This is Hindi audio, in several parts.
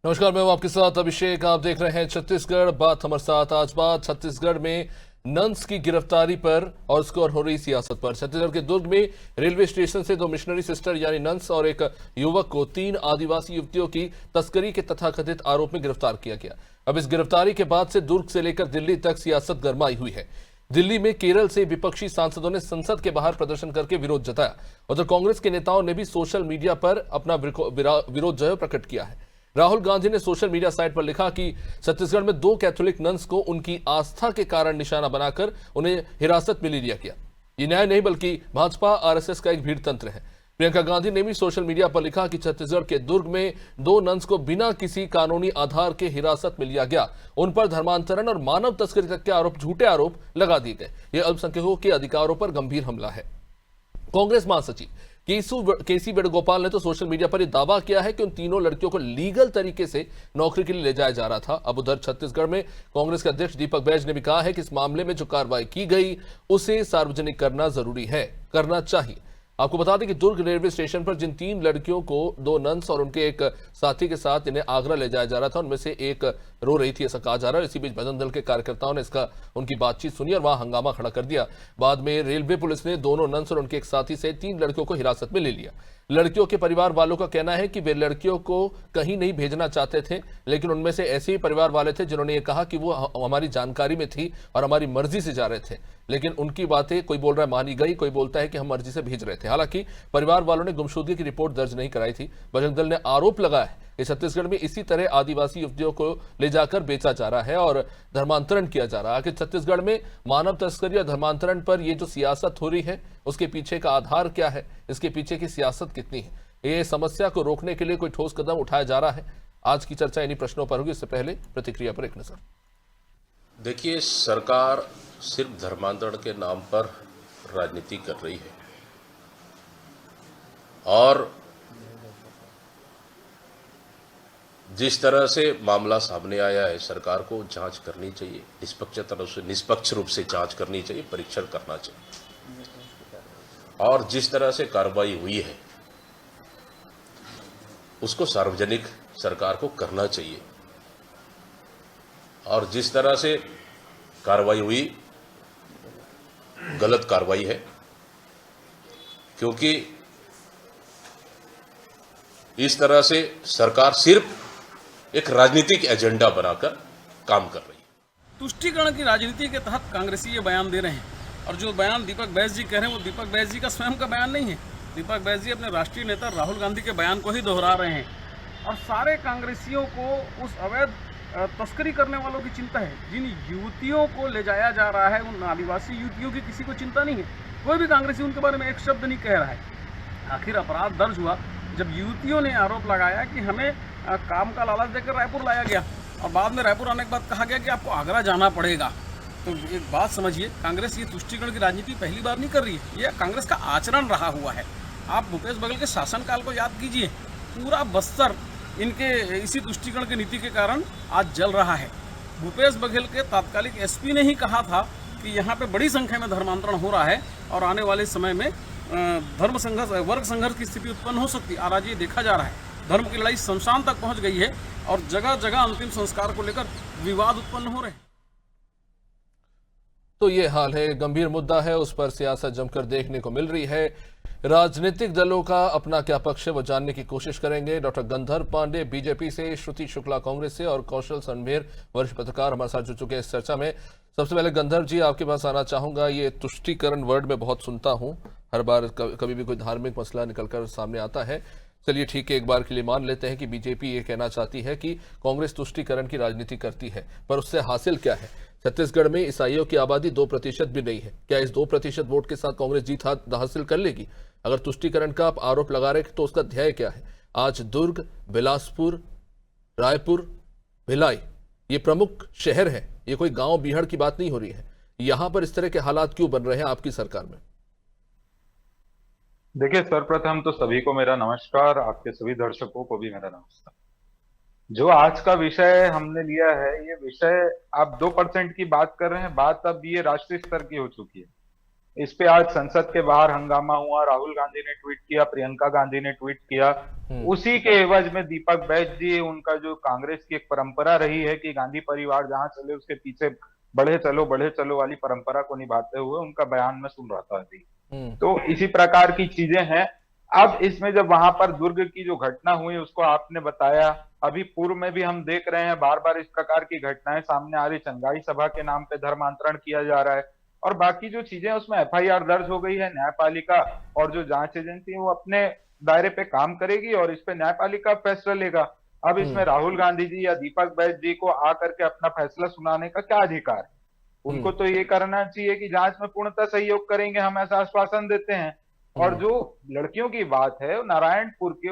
नमस्कार, मैं हूं आपके साथ अभिषेक। आप देख रहे हैं छत्तीसगढ़ बात। हमारे साथ आज बात छत्तीसगढ़ में नंस की गिरफ्तारी पर और उसको और हो रही सियासत पर। छत्तीसगढ़ के दुर्ग में रेलवे स्टेशन से दो मिशनरी सिस्टर यानी नंस और एक युवक को 3 आदिवासी युवतियों की तस्करी के तथाकथित आरोप में गिरफ्तार किया गया। अब इस गिरफ्तारी के बाद से दुर्ग से लेकर दिल्ली तक सियासत गरमाई हुई है। दिल्ली में केरल से विपक्षी सांसदों ने संसद के बाहर प्रदर्शन करके विरोध जताया। उधर कांग्रेस के नेताओं ने भी सोशल मीडिया पर अपना विरोध जो है प्रकट किया है। राहुल गांधी ने सोशल मीडिया साइट पर लिखा कि छत्तीसगढ़ में 2 कैथोलिक नन्स को उनकी आस्था के कारण निशाना बनाकर उन्हें हिरासत में ले लिया गया। ये न्याय नहीं बल्कि भाजपा आरएसएस का एक भीड़ तंत्र है। प्रियंका गांधी ने भी सोशल मीडिया पर लिखा कि छत्तीसगढ़ के दुर्ग में 2 नन्स को बिना किसी कानूनी आधार के हिरासत में लिया गया। उन पर धर्मांतरण और मानव तस्करी तक के झूठे आरोप लगा दिए गए। यह अल्पसंख्यकों के अधिकारों पर गंभीर हमला है। कांग्रेस महासचिव केसी वेणुगोपाल ने तो सोशल मीडिया पर यह दावा किया है कि उन तीनों लड़कियों को लीगल तरीके से नौकरी के लिए ले जाया जा रहा था। अब उधर छत्तीसगढ़ में कांग्रेस के अध्यक्ष दीपक बैज ने भी कहा है कि इस मामले में जो कार्रवाई की गई उसे सार्वजनिक करना जरूरी है, करना चाहिए। आपको बता दें कि दुर्ग रेलवे स्टेशन पर जिन 3 लड़कियों को 2 नन्स और उनके एक साथी के साथ इन्हें आगरा ले जाया जा रहा था, उनमें से एक रो रही थी, ऐसा कहा जा रहा है। इसी बीच बजरंग दल के कार्यकर्ताओं ने उनकी बातचीत सुनी और वहां हंगामा खड़ा कर दिया। बाद में रेलवे पुलिस ने दोनों नन्स और उनके एक साथी से 3 लड़कियों को हिरासत में ले लिया। लड़कियों के परिवार वालों का कहना है कि वे लड़कियों को कहीं नहीं भेजना चाहते थे, लेकिन उनमें से ऐसे ही परिवार वाले थे जिन्होंने ये कहा कि वो हमारी जानकारी में थी और हमारी मर्जी से जा रहे थे। लेकिन उनकी बातें कोई बोल रहा है मानी गई, कोई बोलता है कि हम मर्जी से भेज रहे थे। हालांकि परिवार वालों ने गुमशुदगी की रिपोर्ट दर्ज नहीं कराई थी। बजरंग दल ने आरोप लगाया है कि छत्तीसगढ़ में इसी तरह आदिवासी युवतियों को ले जाकर बेचा जा रहा है और धर्मांतरण किया जा रहा है। कि छत्तीसगढ़ में मानव तस्करी और धर्मांतरण पर यह जो सियासत हो रही है उसके पीछे का आधार क्या है, इसके पीछे की सियासत कितनी है, ये समस्या को रोकने के लिए कोई ठोस कदम उठाया जा रहा है। आज की चर्चा इन्हीं प्रश्नों पर होगी। इससे पहले प्रतिक्रिया पर एक नजर। देखिए, सरकार सिर्फ धर्मांतरण के नाम पर राजनीति कर रही है और जिस तरह से मामला सामने आया है, सरकार को जांच करनी चाहिए, निष्पक्ष रूप से जांच करनी चाहिए, परीक्षण करना चाहिए। और जिस तरह से कार्रवाई हुई है उसको सार्वजनिक सरकार को करना चाहिए। और जिस तरह से कार्रवाई हुई गलत कार्रवाई है, क्योंकि इस तरह से सरकार सिर्फ एक राजनीतिक एजेंडा बनाकर काम कर रही है। तुष्टीकरण की राजनीति के तहत कांग्रेसी ये बयान दे रहे हैं और जो बयान दीपक बैज जी कह रहे हैं वो दीपक बैज जी का स्वयं का बयान नहीं है। दीपक बैज जी अपने राष्ट्रीय नेता राहुल गांधी के बयान को ही दोहरा रहे हैं और सारे कांग्रेसियों को उस अवैध तस्करी करने वालों की चिंता है। जिन युवतियों को ले जाया जा रहा है उन आदिवासी युवतियों की किसी को चिंता नहीं है। कोई भी कांग्रेसी उनके बारे में एक शब्द नहीं कह रहा है। आखिर अपराध दर्ज हुआ जब युवतियों ने आरोप लगाया कि हमें काम का लालच देकर रायपुर लाया गया और बाद में रायपुर आने के बाद कहा गया कि आपको आगरा जाना पड़ेगा। तो एक बात समझिए, कांग्रेस ये तुष्टीकरण की राजनीति पहली बार नहीं कर रही है, यह कांग्रेस का आचरण रहा हुआ है। आप भूपेश बघेल के शासनकाल को याद कीजिए, पूरा बस्तर इनके इसी तुष्टीकरण की नीति के कारण आज जल रहा है। भूपेश बघेल के तात्कालिक एसपी ने ही कहा था कि यहाँ पे बड़ी संख्या में धर्मांतरण हो रहा है और आने वाले समय में धर्म संघर्ष, वर्ग संघर्ष की स्थिति उत्पन्न हो सकती है। और आज ये देखा जा रहा है, धर्म की लड़ाई शमशान तक पहुंच गई है और जगह जगह अंतिम संस्कार को लेकर विवाद उत्पन्न हो रहे हैं। तो ये हाल है, गंभीर मुद्दा है, उस पर सियासत जमकर देखने को मिल रही है। राजनीतिक दलों का अपना क्या पक्ष है वो जानने की कोशिश करेंगे। डॉक्टर गंधर्व पांडे बीजेपी से, श्रुति शुक्ला कांग्रेस से और कौशल सनभेर वरिष्ठ पत्रकार हमारे साथ जुड़ चुके हैं इस चर्चा में। सबसे पहले गंधर्व जी, आपके पास आना चाहूंगा। ये तुष्टीकरण वर्ड में बहुत सुनता हूं, हर बार कभी भी कोई धार्मिक मसला निकलकर सामने आता है। चलिए ठीक है, एक बार के लिए मान लेते हैं कि बीजेपी ये कहना चाहती है कि कांग्रेस तुष्टीकरण की राजनीति करती है, पर उससे हासिल क्या है? छत्तीसगढ़ में ईसाइयों की आबादी 2% भी नहीं है। क्या इस 2% वोट के साथ कांग्रेस जीत हासिल कर लेगी? अगर तुष्टीकरण का आप आरोप लगा रहे तो उसका ध्येय क्या है? आज दुर्ग, बिलासपुर, रायपुर, भिलाई ये प्रमुख शहर हैं, ये कोई गांव बीहड़ की बात नहीं हो रही है। यहां पर इस तरह के हालात क्यों बन रहे हैं आपकी सरकार में? देखिए, सर्वप्रथम तो सभी को मेरा नमस्कार, आपके सभी दर्शकों को भी मेरा नमस्कार। जो आज का विषय हमने लिया है, ये विषय आप 2% की बात कर रहे हैं, बात अब ये राष्ट्रीय स्तर की हो चुकी है। इस पे आज संसद के बाहर हंगामा हुआ, राहुल गांधी ने ट्वीट किया, प्रियंका गांधी ने ट्वीट किया। उसी के एवज में दीपक बैज जी, उनका जो कांग्रेस की एक परंपरा रही है कि गांधी परिवार जहां चले उसके पीछे बढ़े चलो वाली परंपरा को निभाते हुए उनका बयान में सुन रहा था अभी। तो इसी प्रकार की चीजें हैं। अब इसमें जब वहां पर दुर्ग की जो घटना हुई उसको आपने बताया, अभी पूर्व में भी हम देख रहे हैं बार बार इस प्रकार की घटनाएं सामने आ रही, चंगाई सभा के नाम पे धर्मांतरण किया जा रहा है और बाकी जो चीजें उसमें एफआईआर दर्ज हो गई है। न्यायपालिका और जो जांच एजेंसी है वो अपने दायरे पे काम करेगी और इस पे न्यायपालिका फैसला लेगा। अब इसमें राहुल गांधी जी या दीपक बैज जी को आकर के अपना फैसला सुनाने का क्या अधिकार है? उनको तो ये करना चाहिए कि जांच में पूर्णतः सहयोग करेंगे, हम ऐसा आश्वासन देते हैं। और जो लड़कियों की बात है, नारायणपुर के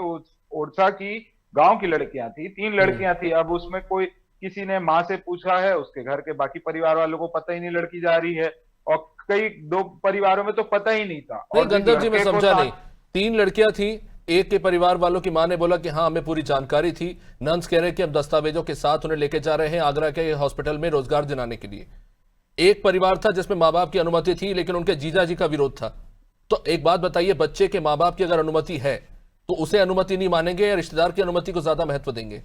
ओरछा की गांव की लड़कियां थी, 3 लड़कियां थी। अब उसमें कोई किसी ने माँ से पूछा है, उसके घर के बाकी परिवार वालों को पता ही नहीं लड़की जा रही है और कई 2 परिवारों में तो पता ही नहीं था। नहीं गंधर्व जी, मैं समझा नहीं। 3 लड़कियां थी, एक के परिवार वालों की मां ने बोला कि हाँ हमें पूरी जानकारी थी, नंस कह रहे हैं कि हम दस्तावेजों के साथ उन्हें लेके जा रहे हैं आगरा के हॉस्पिटल में रोजगार दिलाने के लिए। एक परिवार था जिसमें माँ बाप की अनुमति थी लेकिन उनके जीजा जी का विरोध था। तो एक बात बताइए, बच्चे के माँ बाप की अगर अनुमति है तो उसे अनुमति नहीं मानेंगे या रिश्तेदार की अनुमति को ज्यादा महत्व देंगे?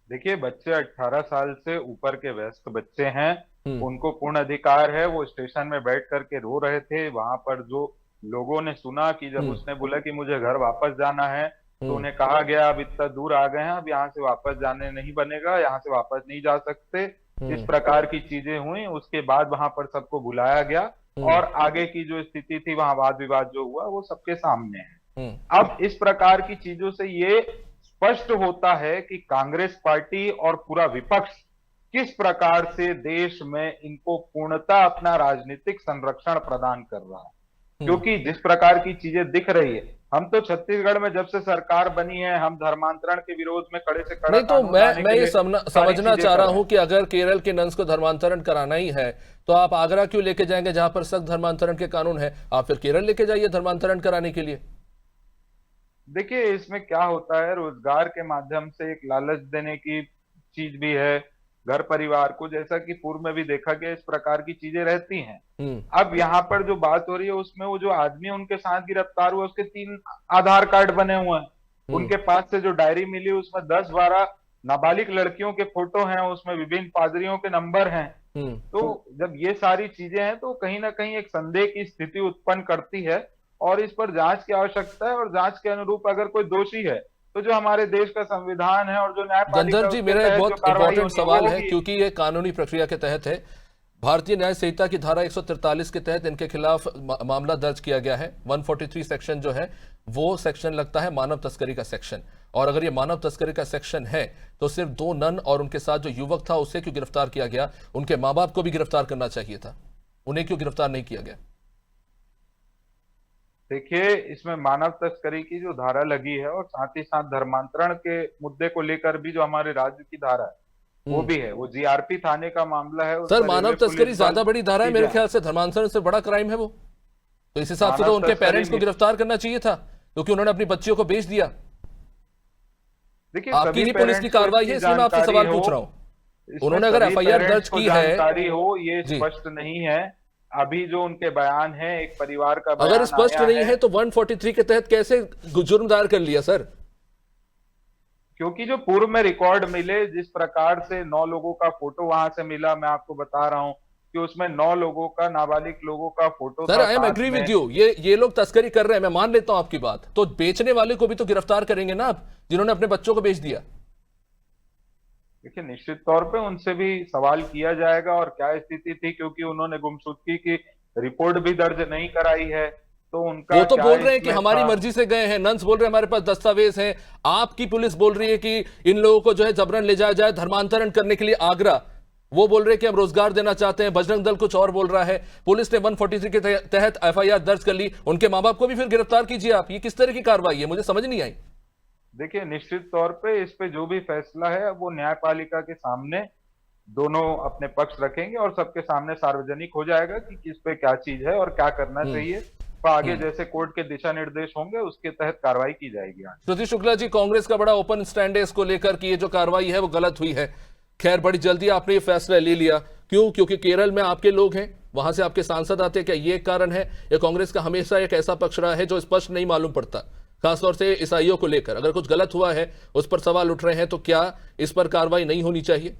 देखिए, बच्चे 18 साल से ऊपर के वयस्क बच्चे हैं, उनको पूर्ण अधिकार है। वो स्टेशन में बैठ करके रो रहे थे। वहां पर जो लोगों ने सुना कि जब उसने बोला कि मुझे घर वापस जाना है तो उन्हें कहा गया अब इतना दूर आ गए हैं, अब यहाँ से वापस जाने नहीं बनेगा, यहाँ से वापस नहीं जा सकते। इस प्रकार की चीजें हुई। उसके बाद वहां पर सबको बुलाया गया और आगे की जो स्थिति थी, वहां वाद विवाद जो हुआ वो सबके सामने है। अब इस प्रकार की चीजों से ये स्पष्ट होता है कि कांग्रेस पार्टी और पूरा विपक्ष किस प्रकार से देश में इनको पूर्णतः अपना राजनीतिक संरक्षण प्रदान कर रहा है। क्योंकि जिस प्रकार की चीजें दिख रही है, हम तो छत्तीसगढ़ में जब से सरकार बनी है हम धर्मांतरण के विरोध में कड़े से कड़ा नहीं, तो मैं ये समझना चाह रहा हूं कि अगर केरल के नंस को धर्मांतरण कराना ही है तो आप आगरा क्यों लेके जाएंगे जहां पर सख्त धर्मांतरण के कानून है? आप फिर केरल लेके जाइए धर्मांतरण कराने के लिए। देखिए, इसमें क्या होता है, रोजगार के माध्यम से एक लालच देने की चीज भी है घर परिवार को, जैसा कि पूर्व में भी देखा गया, इस प्रकार की चीजें रहती हैं। अब यहाँ पर जो बात हो रही है उसमें वो जो आदमी उनके साथ गिरफ्तार हुआ उसके 3 आधार कार्ड बने हुए हैं। उनके पास से जो डायरी मिली उसमें 10-12 नाबालिग लड़कियों के फोटो हैं, उसमें विभिन्न पादरियों के नंबर हैं। तो जब ये सारी चीजें हैं तो कहीं ना कहीं एक संदेह की स्थिति उत्पन्न करती है और इस पर जांच की आवश्यकता है। और जांच के अनुरूप अगर कोई दोषी है तो जो हमारे देश का संविधान है और जो न्यायपालिका, गंधर्व जी, मेरा एक बहुत इंपॉर्टेंट सवाल है क्योंकि ये कानूनी प्रक्रिया के तहत है। भारतीय न्याय संहिता की धारा 143 के तहत इनके खिलाफ मामला दर्ज किया गया है। 143 सेक्शन जो है वो सेक्शन लगता है मानव तस्करी का सेक्शन, और अगर ये मानव तस्करी का सेक्शन है तो सिर्फ 2 नन और उनके साथ जो युवक था उसे क्यों गिरफ्तार किया गया? उनके माँ बाप को भी गिरफ्तार करना चाहिए था, उन्हें क्यों गिरफ्तार नहीं किया गया? देखिए, इसमें मानव तस्करी की जो धारा लगी है और साथ ही साथ धर्मांतरण के मुद्दे को लेकर भी तो हमारे राज्य की धारा है वो भी है, वो जीआरपी थाने का मामला है। सर, मानव तस्करी ज्यादा बड़ी धारा है मेरे ख्याल से, धर्मांतरण से बड़ा क्राइम है वो। तो इस हिसाब से तो उनके पेरेंट्स को गिरफ्तार करना चाहिए था क्योंकि उन्होंने अपनी बच्चियों को बेच दिया। देखिए, आपकी ही पुलिस की कार्रवाई है, इसलिए मैं आपसे सवाल पूछ रहा हूँ। उन्होंने अगर एफआईआर दर्ज की है, जानकारी हो ये स्पष्ट नहीं है। अभी जो उनके बयान है, एक परिवार का बयान अगर स्पष्ट नहीं है तो 143 के तहत कैसे जुर्म दायर कर लिया सर? क्योंकि जो पूर्व में रिकॉर्ड मिले, जिस प्रकार से 9 लोगों का फोटो वहां से मिला, मैं आपको बता रहा हूं कि उसमें 9 लोगों का, नाबालिग लोगों का photo. Sir, I am agree with you, ये लोग तस्करी कर रहे हैं, मैं मान लेता हूं आपकी बात। तो बेचने वाले को भी तो गिरफ्तार करेंगे ना आप, जिन्होंने अपने बच्चों को बेच दिया। देखिए, निश्चित तौर पे उनसे भी सवाल किया जाएगा और क्या स्थिति थी, क्योंकि उन्होंने गुमशुदगी की रिपोर्ट भी दर्ज नहीं कराई है। तो उनका वो तो बोल रहे हैं कि हमारी मर्जी से गए हैं, नंस बोल रहे हैं हमारे पास दस्तावेज हैं। आपकी पुलिस बोल रही है कि इन लोगों को जो है जबरन ले जाया जाए धर्मांतरण करने के लिए आगरा। वो बोल रहे हैं कि हम रोजगार देना चाहते हैं। बजरंग दल कुछ और बोल रहा है। पुलिस ने 143 के तहत एफआईआर दर्ज कर ली, उनके माँ बाप को भी फिर गिरफ्तार कीजिए आप। ये किस तरह की कार्रवाई है, मुझे समझ नहीं आई। देखिए, निश्चित तौर पे इस पे जो भी फैसला है वो न्यायपालिका के सामने दोनों अपने पक्ष रखेंगे और सबके सामने सार्वजनिक हो जाएगा कि किस पे क्या चीज है और क्या करना चाहिए। तो आगे जैसे कोर्ट के दिशा निर्देश होंगे उसके तहत कार्रवाई की जाएगी। श्रुति शुक्ला जी, कांग्रेस का बड़ा ओपन स्टैंड है इसको लेकर कि ये जो कार्रवाई है वो गलत हुई है। खैर, बड़ी जल्दी आपने ये फैसला ले लिया, क्यों? क्योंकि केरल में आपके लोग हैं, वहां से आपके सांसद आते हैं, क्या ये एक कारण है? या कांग्रेस का हमेशा एक ऐसा पक्ष रहा है जो स्पष्ट नहीं मालूम पड़ता, खासतौर से ईसाइयों को लेकर? अगर कुछ गलत हुआ है, उस पर सवाल उठ रहे हैं, तो क्या इस पर कार्रवाई नहीं होनी चाहिए?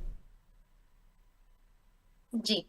जी,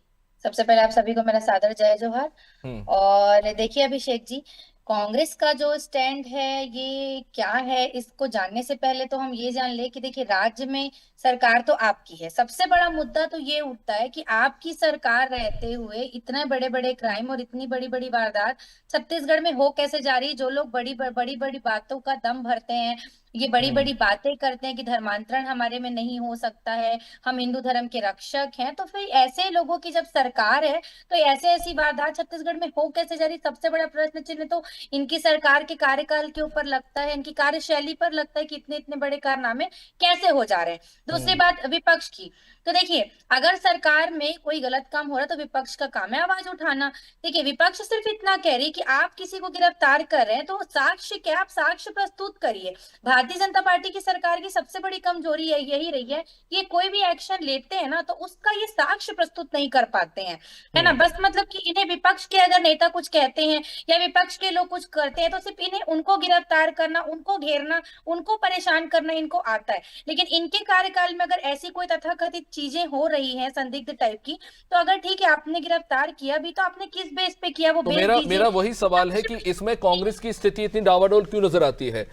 सबसे पहले आप सभी को मेरा सादर जय जोहार। और देखिए अभिषेक जी, कांग्रेस का जो स्टैंड है ये क्या है, इसको जानने से पहले तो हम ये जान ले कि देखिए राज्य में सरकार तो आपकी है। सबसे बड़ा मुद्दा तो ये उठता है कि आपकी सरकार रहते हुए इतने बड़े बड़े क्राइम और इतनी बड़ी बड़ी वारदात छत्तीसगढ़ में हो कैसे जा रही है। जो लोग बड़ी बड़ी बातों का दम भरते हैं, ये बड़ी बड़ी बातें करते हैं कि धर्मांतरण हमारे में नहीं हो सकता है, हम हिंदू धर्म के रक्षक हैं, तो फिर ऐसे लोगों की जब सरकार है तो ऐसे ऐसी वारदात छत्तीसगढ़ में हो कैसे जा रही। सबसे बड़ा प्रश्न चिन्ह तो इनकी सरकार के कार्यकाल के ऊपर लगता है, इनकी कार्यशैली पर लगता है कि इतने इतने बड़े कारनामे कैसे हो जा रहे हैं। दूसरी बात विपक्ष की, तो देखिए अगर सरकार में कोई गलत काम हो रहा है तो विपक्ष का काम है आवाज उठाना। देखिए विपक्ष सिर्फ इतना कह रही है कि आप किसी को गिरफ्तार कर रहे हैं तो साक्ष्य क्या, आप साक्ष्य प्रस्तुत करिए। भारतीय जनता पार्टी की सरकार की सबसे बड़ी कमजोरी है यही रही है, ये कोई भी एक्शन लेते हैं ना तो उसका ये साक्ष्य प्रस्तुत नहीं कर पाते हैं, है ना। बस मतलब कि इन्हें विपक्ष के अगर नेता कुछ कहते हैं या विपक्ष के लोग कुछ करते हैं तो सिर्फ इन्हें उनको गिरफ्तार करना, उनको घेरना, उनको परेशान करना इनको आता है। लेकिन इनके कार्यकाल में अगर ऐसी कोई तथाकथित चीजें हो रही हैं संदिग्ध टाइप की, तो अगर ठीक है आपने गिरफ्तार किया भी तो आपने किस बेस पे किया वो तो बेस मेरा वही सवाल है कि इसमें कांग्रेस की स्थिति इतनी डावाडोल क्यों नजर आती है?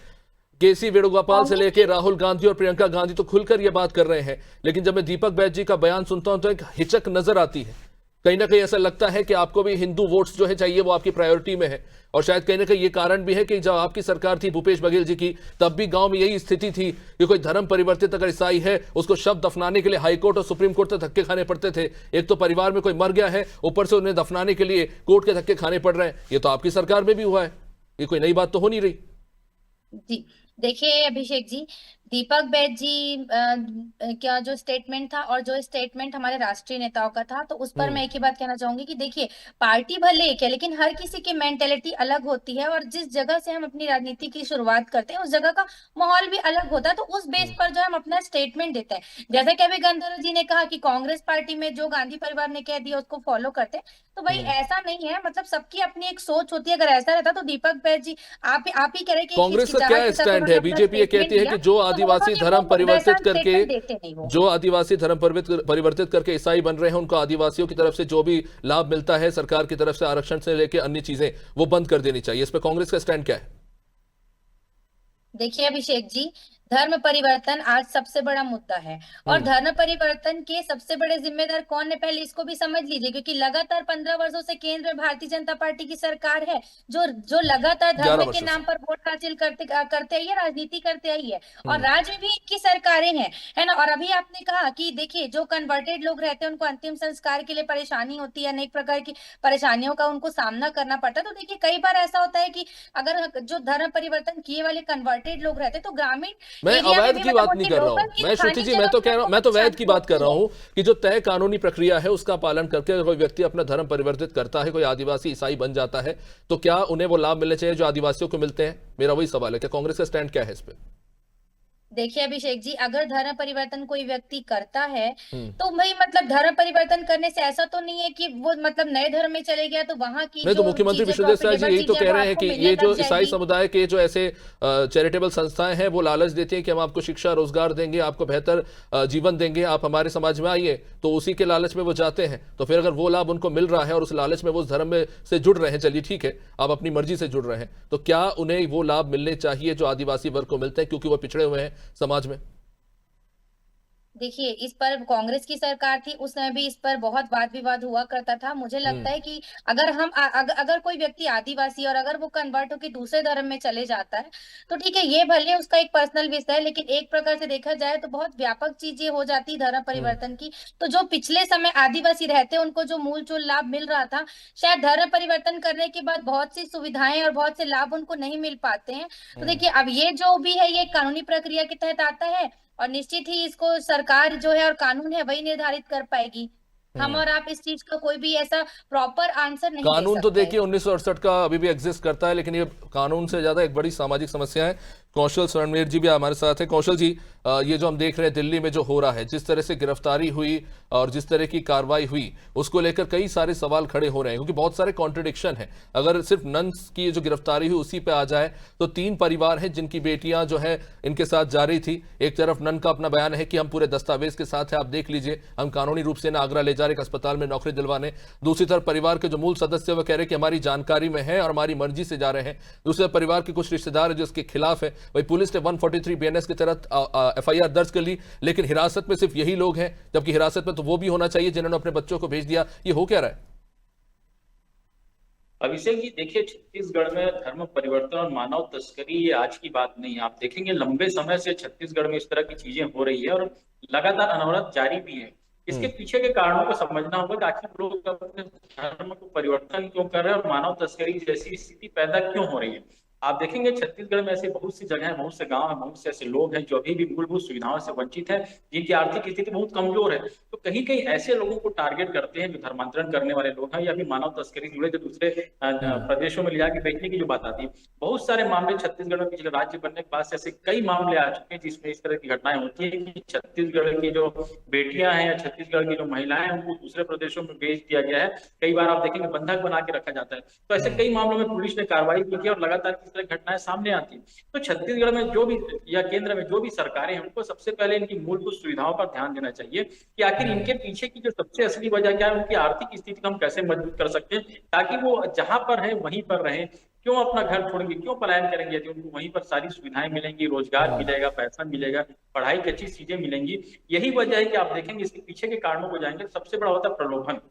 केसी वेणुगोपाल से लेकर राहुल गांधी और प्रियंका गांधी तो खुलकर यह बात कर रहे हैं, लेकिन जब मैं दीपक बैज जी का बयान सुनता हूं तो एक हिचक नजर आती है। कहीं ना कहीं ऐसा लगता है कि आपको भी हिंदू वोट्स जो है चाहिए, वो आपकी प्रायोरिटी में है। और शायद कहीं ना कहीं ये कारण भी है कि जब आपकी सरकार थी भूपेश बघेल जी की, तब भी गांव में यही स्थिति थी कि कोई धर्म परिवर्तित अगर ईसाई है उसको शव दफनाने के लिए हाईकोर्ट और सुप्रीम कोर्ट तक धक्के खाने पड़ते थे। एक तो परिवार में कोई मर गया है, ऊपर से उन्हें दफनाने के लिए कोर्ट के धक्के खाने पड़ रहे हैं। ये तो आपकी सरकार में भी हुआ है, ये कोई नई बात तो हो नहीं रही। जी देखिए अभिषेक जी, दीपक बैज जी क्या जो स्टेटमेंट था और जो स्टेटमेंट हमारे राष्ट्रीय नेताओं का था, तो उस पर मैं एक ही बात कहना चाहूंगी कि देखिए पार्टी भले एक है लेकिन हर किसी की मेंटेलिटी अलग होती है और जिस जगह से हम अपनी राजनीति की शुरुआत करते हैं उस जगह का माहौल भी अलग होता है। तो उस बेस पर जो हम अपना स्टेटमेंट देते हैं, जैसे कि अभी गंधर्व जी ने कहा कि कांग्रेस पार्टी में जो गांधी परिवार ने कह दिया उसको फॉलो करते हैं, तो भाई ऐसा नहीं है। मतलब सबकी अपनी एक सोच होती है। अगर ऐसा रहता तो दीपक बैज जी आप ही कह रहे कि कांग्रेस का क्या स्टैंड है? बीजेपी ये कहती है कि जो आदिवासी धर्म परिवर्तित करके, जो आदिवासी धर्म परिवर्तित करके ईसाई बन रहे हैं उनको आदिवासियों की तरफ से जो भी लाभ मिलता है सरकार की तरफ से, आरक्षण से लेकर अन्य चीजें, वो बंद कर देनी चाहिए। इस पर कांग्रेस का स्टैंड क्या है? देखिए अभिषेक जी, धर्म परिवर्तन आज सबसे बड़ा मुद्दा है और धर्म परिवर्तन के सबसे बड़े जिम्मेदार कौन है पहले इसको भी समझ लीजिए, क्योंकि लगातार 15 वर्षों से केंद्र में भारतीय जनता पार्टी की सरकार है जो लगातार धर्म के नाम पर वोट हासिल करते आई है, राजनीति करते आई है और राज्य में भी इनकी सरकारें हैं, है ना। और अभी आपने कहा कि देखिए जो कन्वर्टेड लोग रहते हैं उनको अंतिम संस्कार के लिए परेशानी होती है, अनेक प्रकार की परेशानियों का उनको सामना करना पड़ता है। तो देखिए कई बार ऐसा होता है कि अगर जो धर्म परिवर्तन किए वाले कन्वर्टेड लोग रहते हैं तो ग्रामीण, मैं अवैध की बात नहीं कर रहा हूं, मैं श्रुति जी, मैं तो कह रहा हूं, मैं तो वैध की बात कर रहा हूं कि जो तय कानूनी प्रक्रिया है उसका पालन करके कोई व्यक्ति अपना धर्म परिवर्तित करता है, कोई आदिवासी ईसाई बन जाता है, तो क्या उन्हें वो लाभ मिलने चाहिए जो आदिवासियों को मिलते हैं? मेरा वही सवाल है कि कांग्रेस का स्टैंड क्या है इस पे? देखिए अभिषेक जी, अगर धर्म परिवर्तन कोई व्यक्ति करता है तो भाई मतलब धर्म परिवर्तन करने से ऐसा तो नहीं है कि वो मतलब नए धर्म में चले गया तो वहां की नहीं, तो मुख्यमंत्री विष्णुदेव साय जी यही तो कह रहे हैं कि ये जो ईसाई समुदाय के जो ऐसे चैरिटेबल संस्थाएं हैं वो लालच देती हैं कि हम आपको शिक्षा रोजगार देंगे, आपको बेहतर जीवन देंगे, आप हमारे समाज में आइए, तो उसी के लालच में वो जाते हैं। तो फिर अगर वो लाभ उनको मिल रहा है और उस लालच में वो उस धर्म में से जुड़ रहे हैं, चलिए ठीक है, आप अपनी मर्जी से जुड़ रहे हैं, तो क्या उन्हें वो लाभ मिलने चाहिए जो आदिवासी वर्ग को मिलते हैं क्योंकि वो पिछड़े हुए हैं समाज में? देखिए इस पर कांग्रेस की सरकार थी, उस समय भी इस पर बहुत वाद विवाद हुआ करता था। मुझे लगता है कि अगर हम अगर कोई व्यक्ति आदिवासी और अगर वो कन्वर्ट होकर दूसरे धर्म में चले जाता है तो ठीक है, ये भले उसका एक पर्सनल विषय है, लेकिन एक प्रकार से देखा जाए तो बहुत व्यापक चीजें हो जाती धर्म परिवर्तन की। तो जो पिछले समय आदिवासी रहते उनको जो मूल चूल लाभ मिल रहा था, शायद धर्म परिवर्तन करने के बाद बहुत सी सुविधाएं और बहुत से लाभ उनको नहीं मिल पाते हैं। तो देखिए अब ये जो भी है ये कानूनी प्रक्रिया के तहत आता है और निश्चित ही इसको सरकार जो है और कानून है वही निर्धारित कर पाएगी। हम और आप इस चीज का कोई भी ऐसा प्रॉपर आंसर नहीं दे कानून सकते। तो देखिए 1968 का अभी भी एग्जिस्ट करता है, लेकिन ये कानून से ज्यादा एक बड़ी सामाजिक समस्या है कौशल रणवीर जी भी हमारे साथ हैं। कौशल जी, ये जो हम देख रहे हैं दिल्ली में जो हो रहा है, जिस तरह से गिरफ्तारी हुई और जिस तरह की कार्रवाई हुई, उसको लेकर कई सारे सवाल खड़े हो रहे हैं क्योंकि बहुत सारे कॉन्ट्रडिक्शन है। अगर सिर्फ नन्स की जो गिरफ्तारी हुई उसी पे आ जाए तो 3 परिवार हैं जिनकी बेटियां जो है इनके साथ जा रही थी। एक तरफ नन का अपना बयान है कि हम पूरे दस्तावेज के साथ है, आप देख लीजिए, हम कानूनी रूप से ना आगरा ले जा रहे, एक अस्पताल में नौकरी दिलवाने। दूसरी तरफ परिवार के जो मूल सदस्य वो कह रहे हैं कि हमारी जानकारी में है और हमारी मर्जी से जा रहे हैं। दूसरे परिवार के कुछ रिश्तेदार जो इसके खिलाफ है। वही पुलिस ने 143 BNS के तहत FIR दर्ज कर ली, लेकिन हिरासत में सिर्फ यही लोग हैं, जबकि हिरासत में तो वो भी होना चाहिए जिन्होंने अपने बच्चों को भेज दिया। ये हो क्या रहा है? अभिषेक जी, देखिए, छत्तीसगढ़ में धर्म परिवर्तन और मानव तस्करी ये आज की बात नहीं है। आप देखेंगे लंबे समय से छत्तीसगढ़ में इस तरह की चीजें हो रही है और लगातार अनवरत जारी भी है। इसके पीछे के कारणों को समझना होगा कि आखिर लोग अपने धर्म को परिवर्तन क्यों कर रहे हैं और मानव तस्करी जैसी स्थिति पैदा क्यों हो रही है। आप देखेंगे छत्तीसगढ़ में ऐसे बहुत सी जगह है, बहुत से गांव है, बहुत से ऐसे लोग हैं जो अभी भी मूलभूत सुविधाओं से वंचित है, जिनकी आर्थिक स्थिति बहुत कमजोर है। तो कहीं कहीं ऐसे लोगों को टारगेट करते हैं जो धर्मांतरण करने वाले लोग हैं या फिर मानव तस्करी से जुड़े, जो दूसरे प्रदेशों में ले जाके बेचने की जो बात आती है। बहुत सारे मामले छत्तीसगढ़ में पिछले राज्य बनने के बाद से ऐसे कई मामले आ चुके हैं जिसमें इस तरह की घटनाएं होती है कि छत्तीसगढ़ की जो बेटियां हैं या छत्तीसगढ़ की जो महिलाएं हैं उनको दूसरे प्रदेशों में भेज दिया गया है। कई बार आप देखेंगे बंधक बना के रखा जाता है। तो ऐसे कई मामलों में पुलिस ने कार्रवाई की है और लगातार इस तरह घटनाएं सामने आती है। तो छत्तीसगढ़ में जो भी या केंद्र में जो भी सरकारें हैं उनको सबसे पहले इनकी मूलभूत सुविधाओं पर ध्यान देना चाहिए कि आखिर इनके पीछे की जो सबसे असली वजह क्या है, उनकी आर्थिक स्थिति को हम कैसे मजबूत कर सकते हैं ताकि वो जहां पर है वहीं पर रहें। क्यों अपना घर छोड़ेंगे, क्यों पलायन करेंगे यदि उनको वहीं पर सारी सुविधाएं मिलेंगी, रोजगार मिलेगा, पैसा मिलेगा, पढ़ाई की अच्छी चीजें मिलेंगी। यही वजह है कि आप देखेंगे इसके पीछे के कारणों को जाएंगे, सबसे बड़ा होता है प्रलोभन।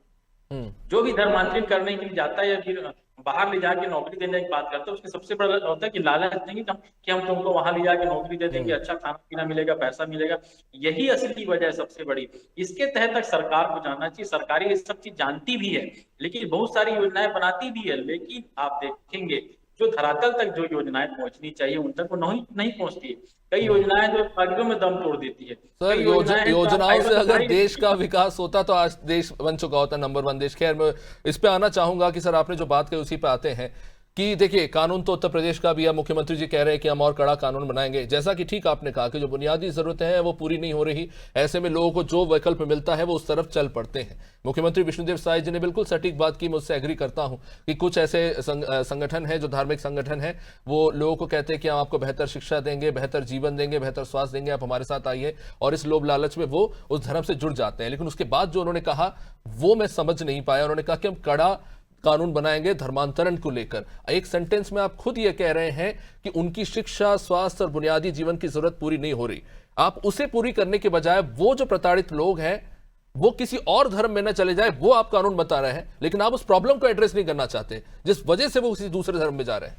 जो भी धर्मांतरण करने के लिए जाता है या फिर बाहर ले जाके नौकरी देने की बात करता है, उसके सबसे बड़ा होता है कि लालच देंगे कि हम तुमको वहां ले जाके नौकरी दे देंगे, अच्छा खाना पीना मिलेगा, पैसा मिलेगा। यही असली वजह है सबसे बड़ी। इसके तहत तक सरकार को जानना चाहिए। सरकारी ये सब चीज जानती भी है, लेकिन बहुत सारी योजनाएं बनाती भी है, लेकिन आप देखेंगे जो धरातल तक जो योजनाएं पहुंचनी चाहिए उन तक वो नहीं पहुंचती है। कई योजनाएं जो कागजों में दम तोड़ देती है। सर, योजनाओं से अगर देश का विकास होता तो आज देश बन चुका होता नंबर 1 देश। खैर, मैं इस पे आना चाहूंगा कि सर आपने जो बात कही उसी पे आते हैं कि देखिए, कानून तो उत्तर प्रदेश का भी है। मुख्यमंत्री जी कह रहे हैं कि हम और कड़ा कानून बनाएंगे। जैसा कि ठीक आपने कहा कि जो बुनियादी जरूरतें हैं वो पूरी नहीं हो रही, ऐसे में लोगों को जो विकल्प मिलता है वो उस तरफ चल पड़ते हैं। मुख्यमंत्री विष्णुदेव साय जी ने बिल्कुल सटीक बात की, मुझसे एग्री करता हूं कि कुछ ऐसे संगठन है, जो धार्मिक संगठन है, वो लोगों को कहते हैं कि हम आपको बेहतर शिक्षा देंगे, बेहतर जीवन देंगे, बेहतर स्वास्थ्य देंगे, आप हमारे साथ आइए, और इस लोभ लालच में वो उस धर्म से जुड़ जाते हैं। लेकिन उसके बाद जो उन्होंने कहा वो मैं समझ नहीं पाया। उन्होंने कहा कि हम कड़ा कानून बनाएंगे धर्मांतरण को लेकर। एक सेंटेंस में आप खुद ये कह रहे हैं कि उनकी शिक्षा, स्वास्थ्य और बुनियादी जीवन की जरूरत पूरी नहीं हो रही। आप उसे पूरी करने के बजाय वो जो प्रताड़ित लोग हैं वो किसी और धर्म में न चले जाए, वो आप कानून बता रहे हैं, लेकिन आप उस प्रॉब्लम को एड्रेस नहीं करना चाहते जिस वजह से वो किसी दूसरे धर्म में जा रहे हैं।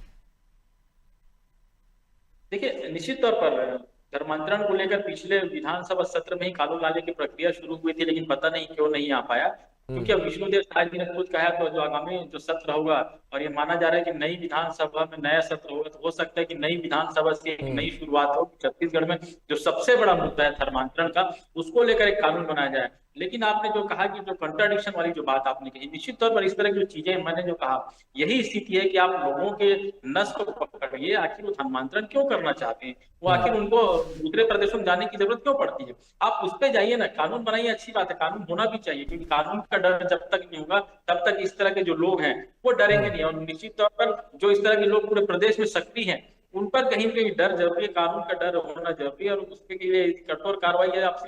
देखिए, निश्चित तौर पर धर्मांतरण को लेकर पिछले विधानसभा सत्र में ही कानून लाने की प्रक्रिया शुरू हुई थी, लेकिन पता नहीं क्यों नहीं आ पाया। क्योंकि अब विष्णुदेव साय जी ने खुद कहा तो जो आगामी जो सत्र होगा, और ये माना जा रहा है कि नई विधानसभा में नया सत्र होगा, तो हो सकता है कि नई विधानसभा से एक नई शुरुआत हो। छत्तीसगढ़ में जो सबसे बड़ा मुद्दा है धर्मांतरण का, उसको लेकर एक कानून बनाया जाए। लेकिन आपने जो कहा कि जो कंट्राडिक्शन वाली जो बात आपने कही, निश्चित तौर पर इस तरह की जो चीजें मैंने जो कहा, यही स्थिति है कि आप लोगों के नस को पकड़िए, आखिर वो धर्मांतरण क्यों करना चाहते हैं, वो आखिर उनको दूसरे प्रदेशों में जाने की जरूरत क्यों पड़ती है। आप उस पर जाइए ना, कानून बनाइए, अच्छी बात है, कानून होना भी चाहिए, क्योंकि कानून का डर जब तक नहीं होगा तब तक इस तरह के जो लोग हैं वो डरेंगे नहीं। और निश्चित तौर पर जो इस तरह के लोग पूरे प्रदेश में सक्रिय हैं उन पर कहीं ना कहीं डर जरूरी है, कानून का डर होना जरूरी है। और उसके लिए कठोर कार्रवाई है। आप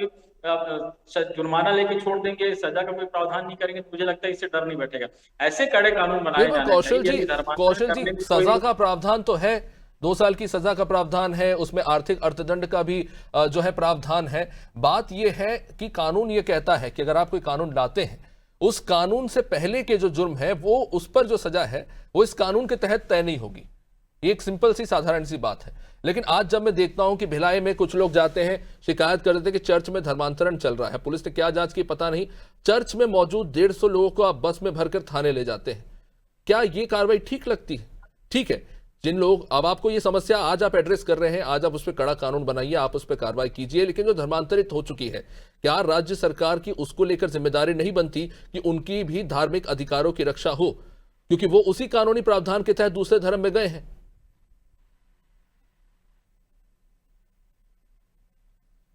सिर्फ जुर्माना लेके छोड़ देंगे, सजा का कोई प्रावधान नहीं करेंगे, तो मुझे लगता है इससे डर नहीं बैठेगा। ऐसे कड़े कानून बनाए जाने चाहिए। कौशल जी, सजा का प्रावधान तो है, 2 साल की सजा का प्रावधान है, उसमें आर्थिक अर्थदंड का भी जो है प्रावधान है। बात यह है कि कानून ये कहता है कि अगर आप कोई कानून लाते हैं, उस कानून से पहले के जो जुर्म है वो, उस पर जो सजा है वो इस कानून के तहत तय नहीं होगी। ये एक सिंपल सी साधारण सी बात है। लेकिन आज जब मैं देखता हूं कि भिलाई में कुछ लोग जाते हैं, शिकायत कर देते हैं कि चर्च में धर्मांतरण चल रहा है, पुलिस ने क्या जांच की पता नहीं, चर्च में मौजूद 150 लोगों को आप बस में भरकर थाने ले जाते हैं। क्या ये कार्रवाई ठीक लगती है? ठीक है, जिन लोग, अब आपको ये समस्या आज आप एड्रेस कर रहे हैं, आज आप उस पर कड़ा कानून बनाइए, आप उस पर कार्रवाई कीजिए, लेकिन जो धर्मांतरित हो चुकी है, क्या राज्य सरकार की उसको लेकर जिम्मेदारी नहीं बनती कि उनकी भी धार्मिक अधिकारों की रक्षा हो, क्योंकि वो उसी कानूनी प्रावधान के तहत दूसरे धर्म में गए हैं?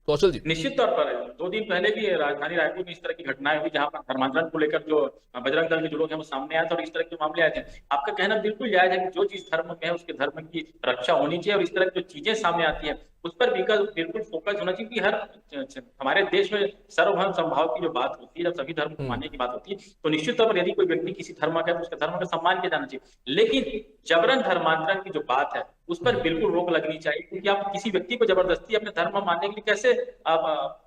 कौशल जी। निश्चित तौर पर 2 दिन पहले भी राजधानी रायपुर में इस तरह की घटनाएं हुई जहां पर धर्मांतरण को लेकर जो बजरंग दल के जो लोग हैं वो सामने आए थे और इस तरह के मामले आए थे। आपका कहना बिल्कुल जायज है कि जो चीज धर्म में है उसके धर्म की रक्षा होनी चाहिए और इस तरह की जो चीजें सामने आती है उस पर बिल्कुल फोकस होना चाहिए कि हर हमारे देश में सर्वधर्म समभाव की जो बात होती है, जब सभी धर्म को मानने की बात होती है तो निश्चित तौर पर यदि कोई व्यक्ति किसी धर्म का है तो उसके धर्म का सम्मान किया जाना चाहिए। लेकिन जबरन धर्मांतरण की जो बात है उस पर बिल्कुल रोक लगनी चाहिए, क्योंकि आप किसी व्यक्ति को जबरदस्ती अपने धर्म मानने के लिए कैसे आप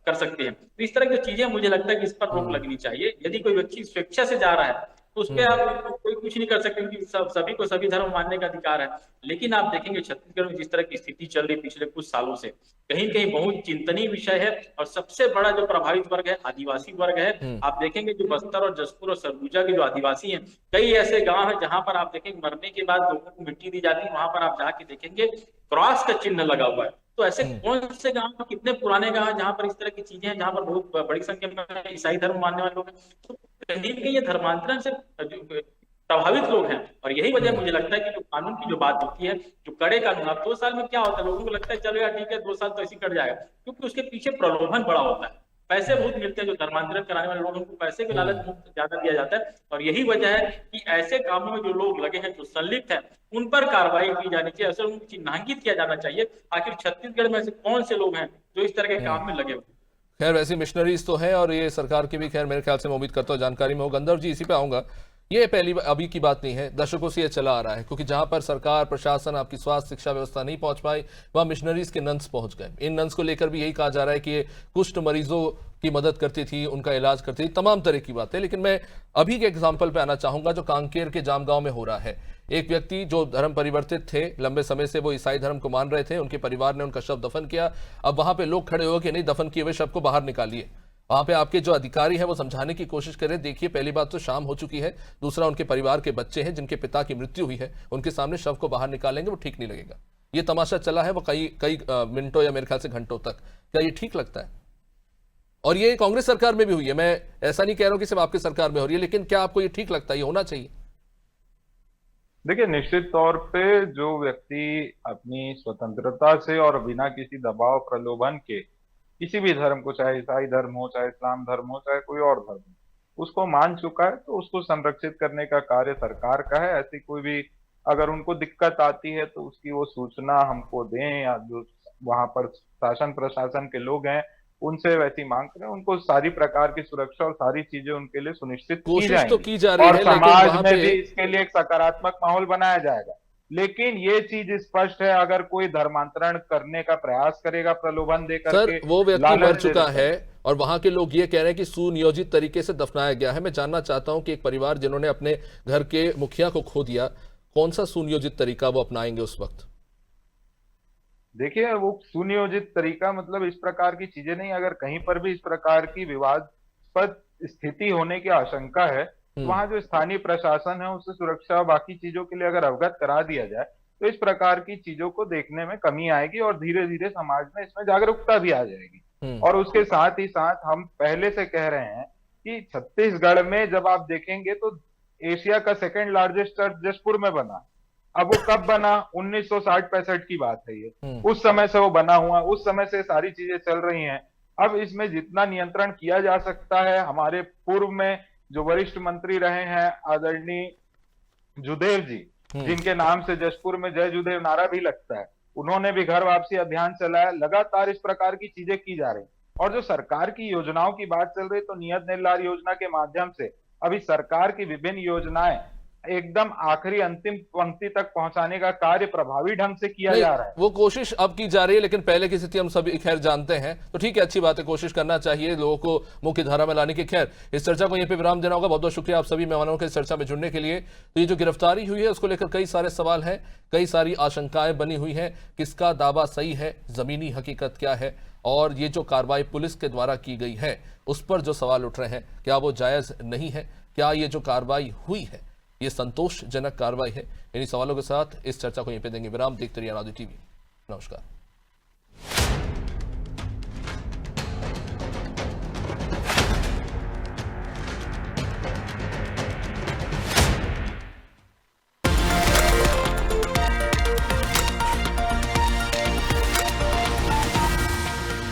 कर सकते हैं। तो इस तरह की चीजें मुझे लगता है कि इस पर रोक लगनी चाहिए। यदि कोई व्यक्ति स्वेच्छा से जा रहा है तो उस पर आप कोई कुछ नहीं कर सकते, क्योंकि सभी को सभी धर्म मानने का अधिकार है। लेकिन आप देखेंगे छत्तीसगढ़ में जिस तरह की स्थिति चल रही पिछले कुछ सालों से, कहीं कहीं बहुत चिंतनीय विषय है और सबसे बड़ा जो प्रभावित वर्ग है आदिवासी वर्ग है। आप देखेंगे जो बस्तर और जसपुर और सरगुजा के जो आदिवासी हैं, कई ऐसे गांव हैं जहां पर आप देखेंगे मरने के बाद लोगों को मिट्टी दी जाती है, वहां पर आप जाके देखेंगे क्रॉस का चिन्ह लगा हुआ है। तो ऐसे कौन से गांव, कितने पुराने गांव हैं जहां पर इस तरह की चीजें हैं, जहां पर बहुत बड़ी संख्या में ईसाई धर्म मानने वाले लोग हैं। तो कहीं न कहीं ये धर्मांतरण से प्रभावित लोग हैं और यही वजह मुझे लगता है कि जो कानून की जो बात होती है, जो कड़े कानून, अब 2 साल में क्या होता है, लोगों को लगता है चलो यार ठीक है 2 साल तो ऐसे कट जाएगा, क्योंकि उसके पीछे प्रलोभन बड़ा होता है, पैसे बहुत मिलते हैं। जो धर्मांतरण कराने वाले लोग उनको पैसे के लालच ज्यादा दिया जाता है और यही वजह है कि ऐसे कामों में जो लोग लगे हैं, जो संलिप्त हैं, उन पर कार्रवाई की जानी चाहिए, असल उनको चिन्हांकित किया जाना चाहिए। आखिर छत्तीसगढ़ में ऐसे कौन से लोग हैं जो इस तरह के काम में लगे हुए। खैर वैसी मिशनरीज तो हैं और ये सरकार की भी, खैर मेरे ख्याल से मैं उम्मीद करता हूँ जानकारी में हो। गंधर्व जी इसी पे आऊंगा, ये पहली अभी की बात नहीं है, दशकों से ये चला आ रहा है, क्योंकि जहां पर सरकार प्रशासन आपकी स्वास्थ्य शिक्षा व्यवस्था नहीं पहुंच पाई वहां मिशनरीज के नंस पहुंच गए। इन नंस को लेकर भी यही कहा जा रहा है कि ये कुष्ठ मरीजों की मदद करती थी, उनका इलाज करती थी, तमाम तरह की बातें। लेकिन मैं अभी के एग्जाम्पल पे आना चाहूंगा जो कांकेर के जामगांव में हो रहा है। एक व्यक्ति जो धर्म परिवर्तित थे, लंबे समय से वो ईसाई धर्म को मान रहे थे, उनके परिवार ने उनका शव दफन किया। अब वहां पे लोग खड़े हो कि नहीं, दफन किए हुए शव को बाहर निकालिए। वहां पे आपके जो अधिकारी हैं वो समझाने की कोशिश करें, देखिए पहली बात तो शाम हो चुकी है, दूसरा उनके परिवार के बच्चे हैं जिनके पिता की मृत्यु हुई है, उनके सामने शव को बाहर निकालेंगे वो ठीक नहीं लगेगा। ये तमाशा चला है वो कई मिनटों या मेरे ख्याल से घंटों तक। क्या ये ठीक लगता है? और ये कांग्रेस सरकार में भी हुई है, मैं ऐसा नहीं कह रहा हूं कि सिर्फ आपकी सरकार में हो रही है, लेकिन क्या आपको ये ठीक लगता है, ये होना चाहिए? देखिए, निश्चित तौर पे जो व्यक्ति अपनी स्वतंत्रता से और बिना किसी दबाव प्रलोभन के किसी भी धर्म को, चाहे ईसाई धर्म हो, चाहे इस्लाम धर्म हो, चाहे कोई और धर्म हो, उसको मान चुका है तो उसको संरक्षित करने का कार्य सरकार का है। ऐसी कोई भी अगर उनको दिक्कत आती है तो उसकी वो सूचना हमको दें, या जो वहां पर शासन प्रशासन के लोग हैं उनसे वैसी मांग करें, उनको सारी प्रकार की सुरक्षा और सारी चीजें उनके लिए सुनिश्चित की कोशिश जाएंगी। तो की जा रही और है, लेकिन समाज वहां में पे भी इसके लिए एक सकारात्मक माहौल बनाया जाएगा। लेकिन ये चीज स्पष्ट है, अगर कोई धर्मांतरण करने का प्रयास करेगा प्रलोभन देकर सर के, वो व्यक्ति लालच मर दे चुका देकर, है और वहां के लोग ये कह रहे हैं कि सुनियोजित तरीके से दफनाया गया है। मैं जानना चाहता हूं कि एक परिवार जिन्होंने अपने घर के मुखिया को खो दिया, कौन सा सुनियोजित तरीका वो अपनाएंगे उस वक्त? देखिए, वो सुनियोजित तरीका मतलब इस प्रकार की चीजें नहीं। अगर कहीं पर भी इस प्रकार की विवादास्पद स्थिति होने की आशंका है तो वहां जो स्थानीय प्रशासन है उससे सुरक्षा बाकी चीजों के लिए अगर अवगत करा दिया जाए तो इस प्रकार की चीजों को देखने में कमी आएगी और धीरे धीरे समाज में इसमें जागरूकता भी आ जाएगी। और उसके साथ ही साथ हम पहले से कह रहे हैं कि छत्तीसगढ़ में जब आप देखेंगे तो एशिया का 2nd लार्जेस्ट चर्च जशपुर में बना। अब वो कब बना? 1960-65 की बात है ये। उस समय से वो बना हुआ, उस समय से सारी चीजें चल रही हैं। अब इसमें जितना नियंत्रण किया जा सकता है, हमारे पूर्व में जो वरिष्ठ मंत्री रहे हैं आदरणीय जुदेव जी, जिनके नाम से जशपुर में जय जुदेव नारा भी लगता है, उन्होंने भी घर वापसी अभियान चलाया। लगातार इस प्रकार की चीजें की जा रही। और जो सरकार की योजनाओं की बात चल रही, तो नियत निर्लार योजना के माध्यम से अभी सरकार की विभिन्न योजनाएं एकदम आखिरी अंतिम पंक्ति तक पहुंचाने का कार्य प्रभावी ढंग से किया जा रहा है। वो कोशिश अब की जा रही है, लेकिन पहले की स्थिति हम सभी खैर जानते हैं, तो ठीक है, अच्छी बात है, कोशिश करना चाहिए लोगों को मुख्य धारा में लाने की। खैर इस चर्चा को यहीं पे विराम देना होगा। बहुत बहुत शुक्रिया आप सभी मेहमानों के इस चर्चा में जुड़ने के लिए। तो ये जो गिरफ्तारी हुई है उसको लेकर कई सारे सवाल हैं, कई सारी आशंकाएं बनी हुई हैं, किसका दावा सही है, जमीनी हकीकत क्या है, और ये जो कार्रवाई पुलिस के द्वारा की गई है उस पर जो सवाल उठ रहे हैं, क्या वो जायज नहीं है, क्या ये जो कार्रवाई हुई है ये संतोषजनक कार्रवाई है? इन्हीं सवालों के साथ इस चर्चा को यहीं पे देंगे विराम। देखते रहिए अनादि टीवी। नमस्कार।